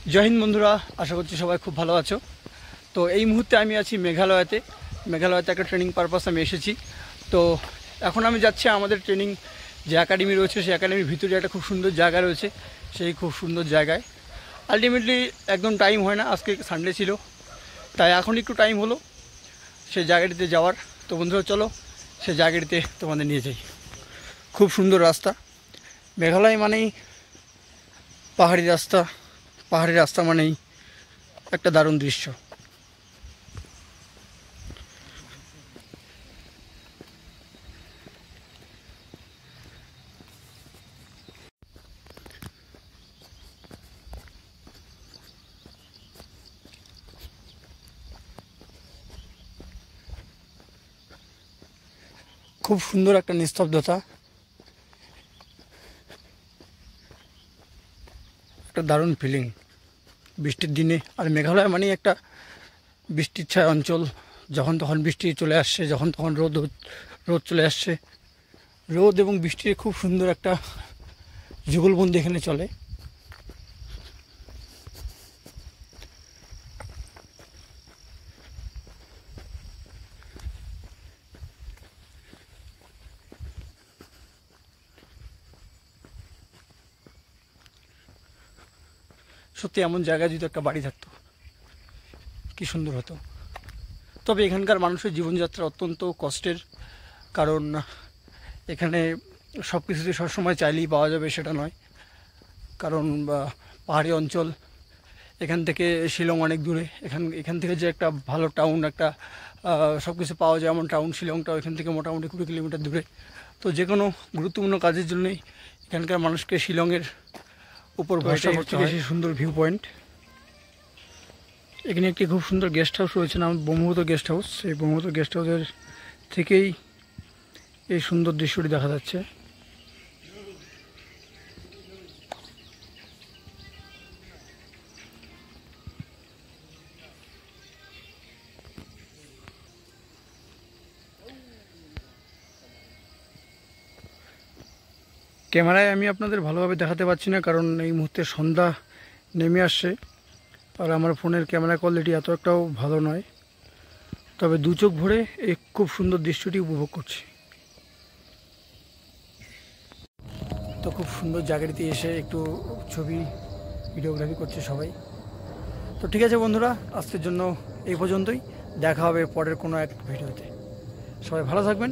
জয় হিন্দ বন্ধুরা, আশা করছি সবাই খুব ভালো আছো। তো এই মুহূর্তে আমি আছি মেঘালয়তে একটা ট্রেনিং পারপাস আমি এসেছি। তো এখন আমি যাচ্ছি আমাদের ট্রেনিং যে একাডেমি রয়েছে, সেই একাডেমির ভিতরে একটা খুব সুন্দর জায়গা রয়েছে। সেই খুব সুন্দর জায়গায় আলটিমেটলি একদম টাইম হয় না, আজকে সানডে ছিল, তাই এখন একটু টাইম হলো সেই জায়গাটিতে যাওয়ার। তো বন্ধুরা চলো সেই জায়গাটিতে তোমাদের নিয়ে যাই। খুব সুন্দর রাস্তা। মেঘালয় মানেই পাহাড়ি রাস্তা, পাহাড়ি রাস্তা মানেই একটা দারুণ দৃশ্য। খুব সুন্দর একটা নিস্তব্ধতা, একটা দারুণ ফিলিং বৃষ্টির দিনে। আর মেঘালয় মানেই একটা বৃষ্টির ছায়া অঞ্চল। যখন তখন বৃষ্টি চলে আসছে, যখন তখন রোদ রোদ চলে আসছে। রোদ এবং বৃষ্টির খুব সুন্দর একটা যুগলবন্দি এখানে চলে। সত্যি এমন জায়গায় যদি একটা বাড়ি থাকতো কি সুন্দর হতো। তবে এখানকার মানুষের জীবনযাত্রা অত্যন্ত কষ্টের, কারণ এখানে সব কিছুতে সবসময় চাইলেই পাওয়া যাবে সেটা নয়। কারণ পাহাড়ি অঞ্চল, এখান থেকে শিলং অনেক দূরে। এখান থেকে যে একটা ভালো টাউন, একটা সব কিছু পাওয়া যায় এমন টাউন, শিলংটাও এখান থেকে মোটামুটি 20 কিলোমিটার দূরে। তো যে কোনো গুরুত্বপূর্ণ কাজের জন্যই এখানকার মানুষকে শিলংয়ের উপর ভরসা করতে হয়। সুন্দর ভিউ পয়েন্ট। এখানে একটি খুব সুন্দর গেস্ট হাউস রয়েছে, নাম ব্রহ্মপুত্র গেস্ট হাউস। এই ব্রহ্মপুত্র গেস্ট হাউসের থেকেই এই সুন্দর দৃশ্যটি দেখা যাচ্ছে। ক্যামেরায় আমি আপনাদের ভালোভাবে দেখাতে পারছি না, কারণ এই মুহূর্তে সন্ধ্যা নেমে আসছে আর আমার ফোনের ক্যামেরা কোয়ালিটি এত একটাও ভালো নয়। তবে দু চোখ ভরে এই খুব সুন্দর দৃশ্যটি উপভোগ করছি। তো খুব সুন্দর জায়গাটিতে এসে একটু ছবি ভিডিওগ্রাফি করছে সবাই। তো ঠিক আছে বন্ধুরা, আজকের জন্য এই পর্যন্তই। দেখা হবে পরের কোনো এক ভিডিওতে। সবাই ভালো থাকবেন।